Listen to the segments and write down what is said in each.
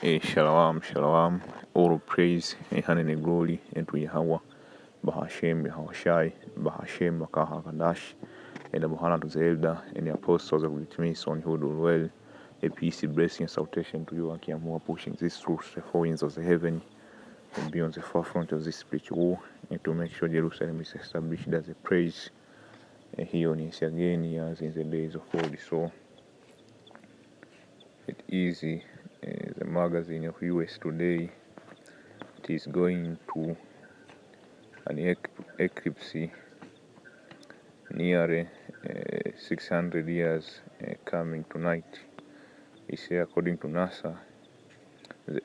Shalom, shalom. All praise and honor and glory unto Yahweh, Bahashem, Yahushai, Bahashem, Bakaha Kadash, and the Mohana to the elder and the apostles of with me, son who do well. A peace, blessing, and salvation to you, Akiamua, pushing these truths, the four winds of the heaven, and be on the forefront of this spiritual war, and to make sure Jerusalem is established as a praise. And he on is again, as in the days of old. So it is the magazine of US today. It is going to an eclipse near 600 years coming tonight. They say according to NASA, the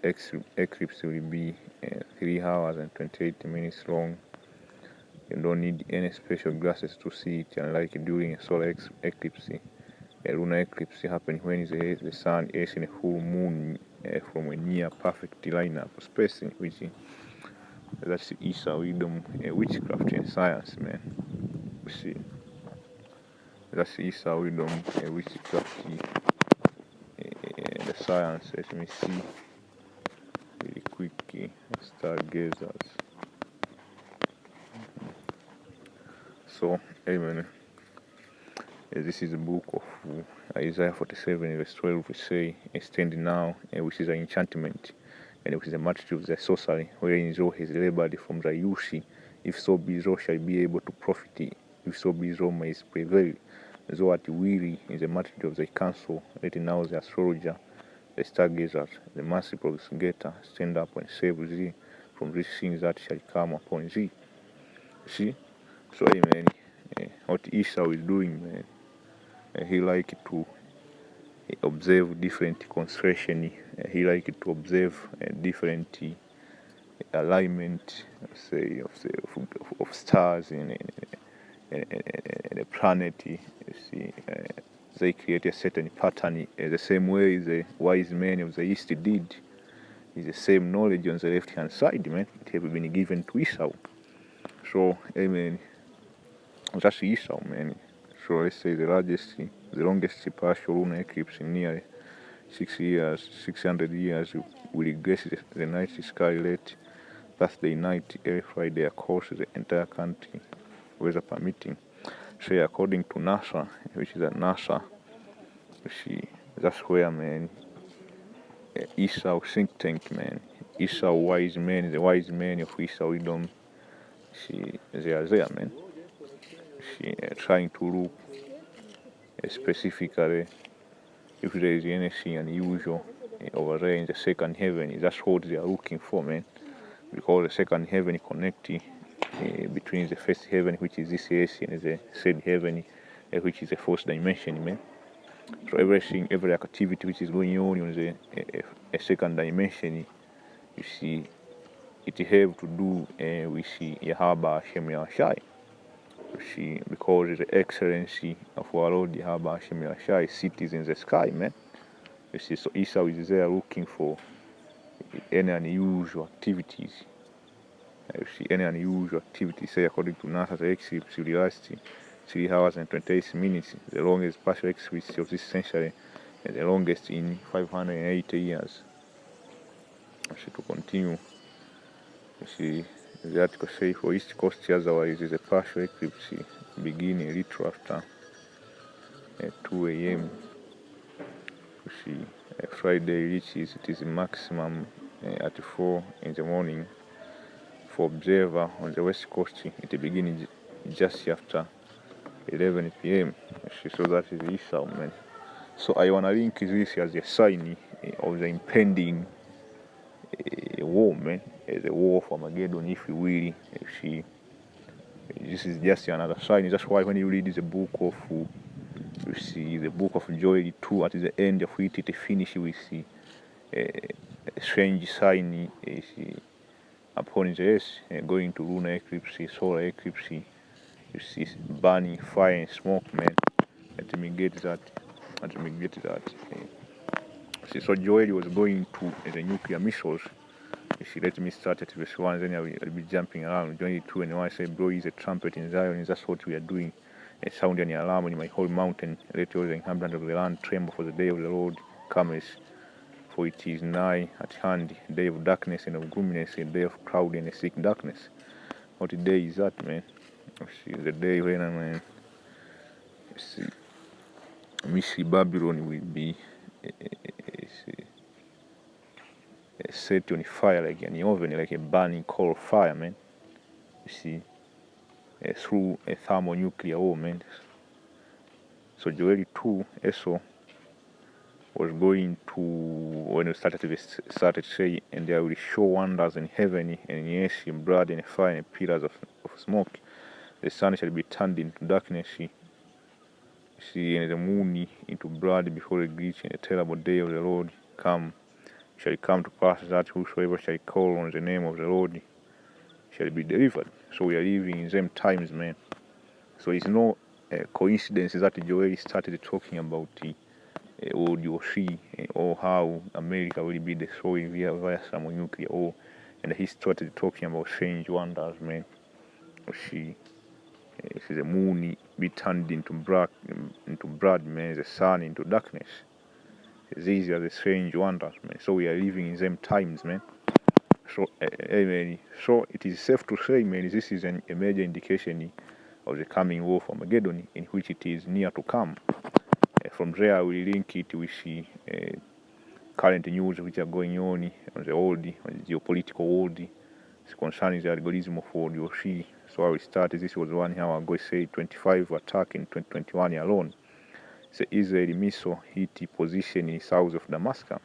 eclipse will be 3 hours and 28 minutes long. You don't need any special glasses to see it, unlike during a solar eclipse. A lunar eclipse happens when the sun is in a full moon from a near perfect lineup spacing, which that's Isa wisdom, witchcraft and science, man. You see, that's Isa wisdom, witchcraft, the science. Let me see really quick. Stargazers. So, amen. This is the book of Isaiah 47, verse 12. We say, "Stand now, which is an enchantment, and which is a multitude of the sorcery, wherein Israel has labored from the youth. If so be Israel shall be able to profit, if so be Israel may prevail. Though at weary in the multitude of the council, let now the astrologer, the stargazer, the merciful prognosticator stand up and save thee from these things that shall come upon thee." See? So, amen. What Esau is doing, man, he like to observe different constellation. He like to observe different alignment, say, of stars and the planet. You see, they create a certain pattern the same way the wise men of the East did. It's the same knowledge on the left-hand side, man. It have been given to Esau. So, amen. That's Esau, man. So let's say the longest partial lunar eclipse in near 600 years will grace the night sky late Thursday night, early Friday across the entire country, weather permitting. So according to NASA, which is at NASA, you see, that's where, man, Esau think tank, man, Esau wise men, the wise men of Esau wisdom, see, they are there, man. See, trying to look specifically if there is anything unusual over there in the second heaven. That's what they are looking for, man, because the second heaven connecting between the first heaven, which is this earth, and the third heaven, which is the fourth dimension, man. So every activity which is going on in the second dimension, you see, it have to do with Yahweh Hashem Yahushai. You see, because the excellency of our Lord Yahweh Hashem Yahushai sits in the sky, man. You see, so Esau is there looking for any unusual activities. You see, any unusual activity, say according to NASA, the eclipse will last 3 hours and 28 minutes, the longest partial eclipse of this century, and the longest in 580 years. So to continue, you see, the article says for East Coast, otherwise, the partial eclipse beginning a little after 2 a.m. You see, Friday reaches it is maximum at 4 in the morning. For observer on the West Coast, it begins just after 11 p.m. So that is Esau, man. So I want to link this as a sign of the impending war, man. The war of Armageddon, if you will. You see, this is just another sign. That's why when you read the book of, you see, the book of Joel 2, at the end of it finishes with a strange sign upon the earth, going to lunar eclipse, solar eclipse. You see, burning fire and smoke, man. Let me get that. See, so Joel was going to the nuclear missiles. You see, let me start at verse 1, then I'll be jumping around. Joel 2, and when I say, blow is a trumpet in Zion, that's what we are doing. Sound an alarm in my whole mountain. Let all the inhabitants of the land tremble, for the day of the Lord comes. for it is nigh at hand, day of darkness and of gloominess, a day of cloud and a thick darkness. What day is that, man? See, the day when, man, see, mystery Babylon will be set on fire like an oven, like a burning coal of fire, man. You see, through a thermonuclear war, man. So Joel 2 also was going to, when we started saying, and I will show wonders in heaven, and yes, in blood and fire and pillars of smoke. The sun shall be turned into darkness, see, and the moon into blood before the great and the terrible day of the Lord come. Shall it come to pass that whosoever shall call on the name of the Lord shall be delivered. So we are living in them times, man. So it's no coincidence that Joel started talking about World War III, or how America will be destroyed via some nuclear war, and he started talking about strange wonders, man. See, the moon be turned into blood, man. The sun into darkness. These are the strange wonders, man. So we are living in them times, man. So, man, so it is safe to say, man, this is a major indication of the coming war of Armageddon, in which it is near to come. From there, we link it with current news which are going on the world, on the geopolitical world, concerning the algorithm of World War III. So I will start. This was 1 hour ago. Say 25 attack in 2021 alone. The Israeli missile hit position in south of Damascus.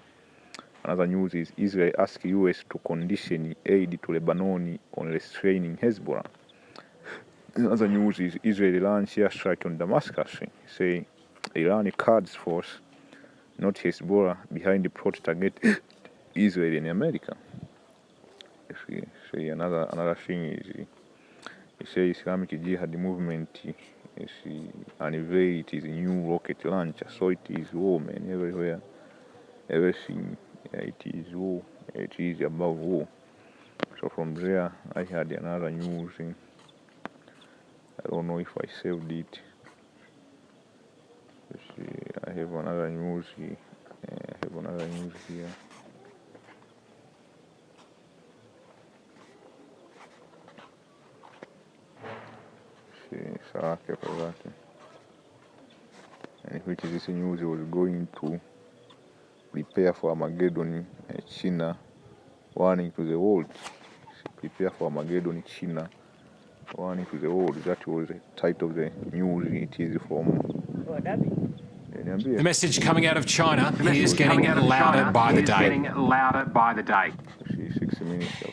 Another news is Israel asks US to condition aid to Lebanon on restraining Hezbollah. Another news is Israel launch airstrike on Damascus. Say Iran Kurds force, not Hezbollah, behind the plot target Israel and America. See, another thing is, you say Islamic Jihad movement unveiled its new rocket launcher. So it is war, man, everywhere. Everything, it is war. It is about war. So from there, I had another news. I don't know if I saved it. See, I have another news here. And which is this news was going to prepare for Armageddon, China warning to the world. Prepare for Armageddon, China warning to the world. That was the title of the news. It is from the message coming out of China is getting louder by the day.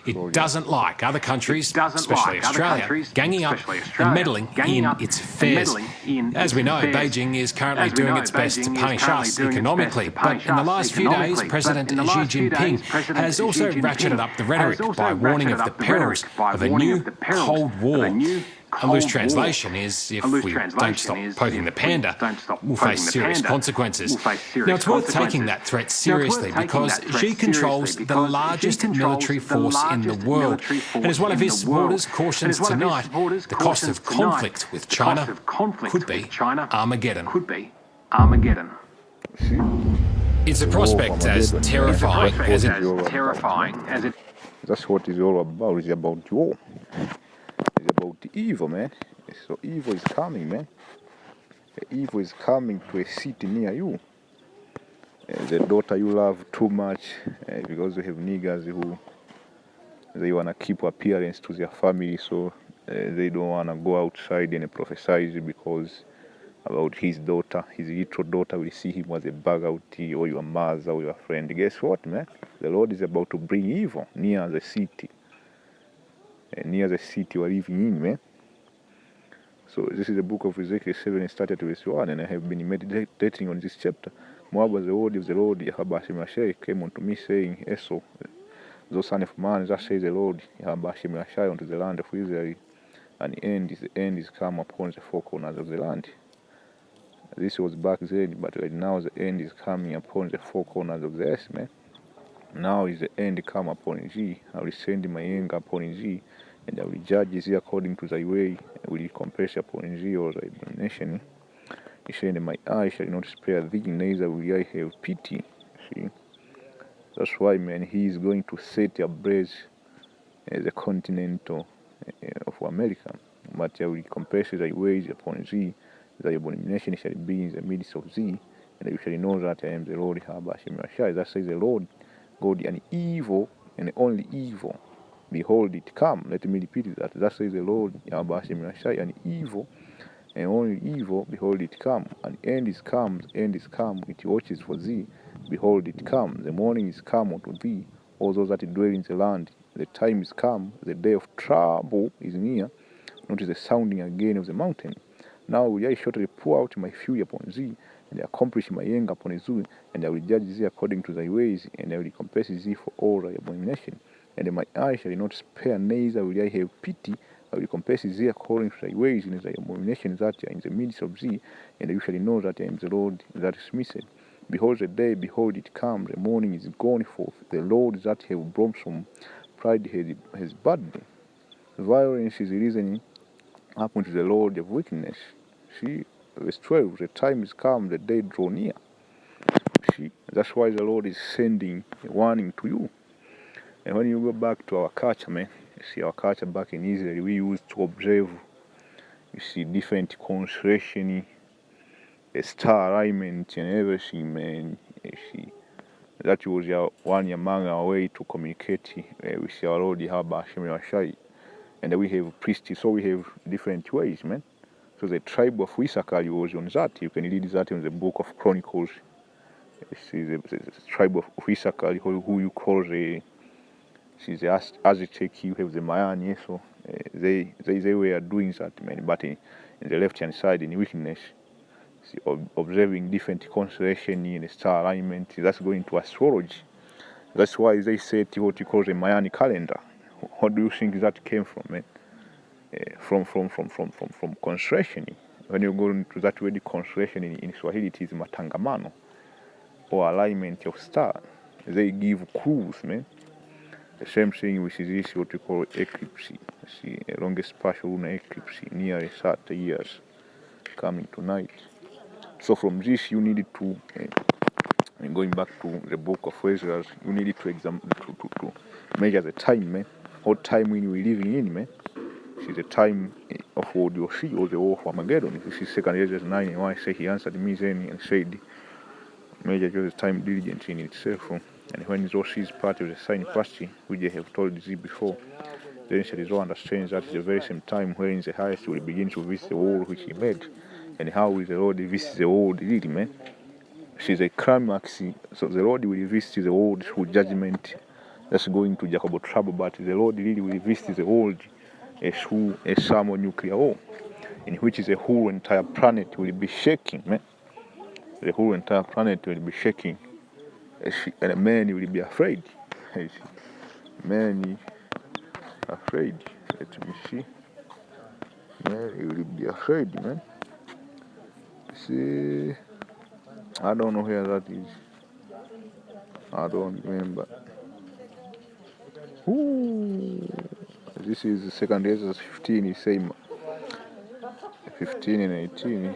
It doesn't like other countries, especially Australia, ganging up and meddling in its affairs. As we know, Beijing is currently doing its best to punish us economically, but in the last few days, President Xi Jinping has also ratcheted up the rhetoric by warning of the perils of a new Cold War. A loose translation is, if we don't stop poking the panda, we'll face serious consequences. Now, it's worth taking that threat seriously because Xi controls the largest military force in the world, and as one of his supporters cautions tonight, the cost of conflict with China could be Armageddon. It's a prospect as terrifying as it... That's what it's all about. It's about war. It's about the evil, man. So evil is coming, man. The evil is coming to a city near you. The daughter you love too much, because you have niggers who they wanna keep appearance to their family, so they don't wanna go outside and prophesy because about his daughter, his little daughter will see him as a bag out, or your mother or your friend. Guess what, man? The Lord is about to bring evil near the city. Near the city you are living in, man. So this is the book of Ezekiel 7, started with verse 1, and I have been meditating on this chapter. Moreover, the word of the Lord Yahweh Hashem came unto me, saying, Esau, thou son of man, thus says the Lord Yahweh Hashem unto the land of Israel, and the end is come upon the four corners of the land. This was back then, but right now the end is coming upon the four corners of the earth, man. Now is the end come upon thee. I will send my anger upon thee, and I will judge thee according to thy way, and will compass upon thee all thy abomination. He said, my eye shall not spare thee, neither will I have pity. See? That's why, man, he is going to set ablaze the continent of America. But I will compress thy ways upon thee, thy abomination shall be in the midst of thee, and you shall know that I am the Lord Hashem Yahshai. That says the Lord God, and evil, and only evil. Behold it come. Let me repeat that. That says the Lord Hashem Yahshai, and evil, and only evil, behold it come. And end is come, it watches for thee. Behold it come. The morning is come unto thee, all those that dwell in the land. The time is come, the day of trouble is near. Notice the sounding again of the mountain. Now will I shortly pour out my fury upon thee, and accomplish my anger upon thee, and I will judge thee according to thy ways, and I will recompense thee for all thy abomination. And my eye shall not spare, neither will I have pity. I will recompense thee according to thy ways, and thy abominations that are in the midst of thee, and you shall know that I am the Lord that smitheth. Behold the day, behold it comes, the morning is gone forth. The Lord that have brought some pride has burdened. Violence is reasoning up unto the Lord of wickedness. See, verse 12, the time is come, the day draw near. See, that's why the Lord is sending a warning to you. And when you go back to our culture, man, you see our culture back in Israel, we used to observe, you see, different constellation, star alignment and everything, man. You see, that was one among our way to communicate with our Lord Hashem Yahshai. And we have priests, so we have different ways, man. So the tribe of Issachar was on that. You can read that in the book of Chronicles. You see the tribe of Issachar, who you call the Aztec, you have the Mayan, yes, so they were doing that, man. But in the left-hand side, in wickedness, see, observing different constellation in star alignment, that's going to astrology. That's why they set what you call the Mayan calendar. What do you think that came from, man? From constellation. When you go into that word constellation in Swahili, it is matangamano, or alignment of stars. They give clues, man. The same thing which is this, what we call eclipse. See, a longest partial lunar eclipse, nearly 30 years, coming tonight. So from this, you needed to, going back to the book of Ezra, you needed to to measure the time, man. What time when we're living in, man. See the time of World War III, or the war of Armageddon. This is 2 Ezra 9, and why I say he answered me then and said, measure the time diligently in itself. And when Zoshi is part of the sign party, which I have told thee before, then shall Israel understand that is the very same time wherein the highest will begin to visit the world which he made. And how will the Lord visit the world really, man? She's a climax. So the Lord will visit the world through judgment. That's going to Jacob trouble, but the Lord really will visit the world through a thermonuclear war, in which the whole entire planet will be shaking, man. The whole entire planet will be shaking. And many will be afraid. Many afraid. Let me see. Many will be afraid, man. See, I don't know where that is. I don't remember. Ooh. This is the 2 Ezra 15, is same 15 and 18.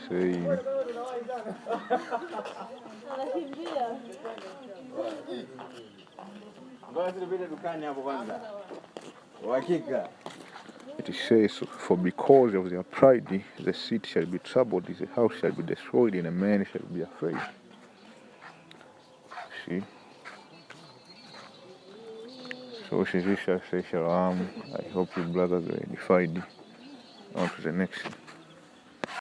Same. It says, for because of their pride, the city shall be troubled, the house shall be destroyed, and a man shall be afraid. See? So she shall say shalom. I hope you brothers are edified. On to the next.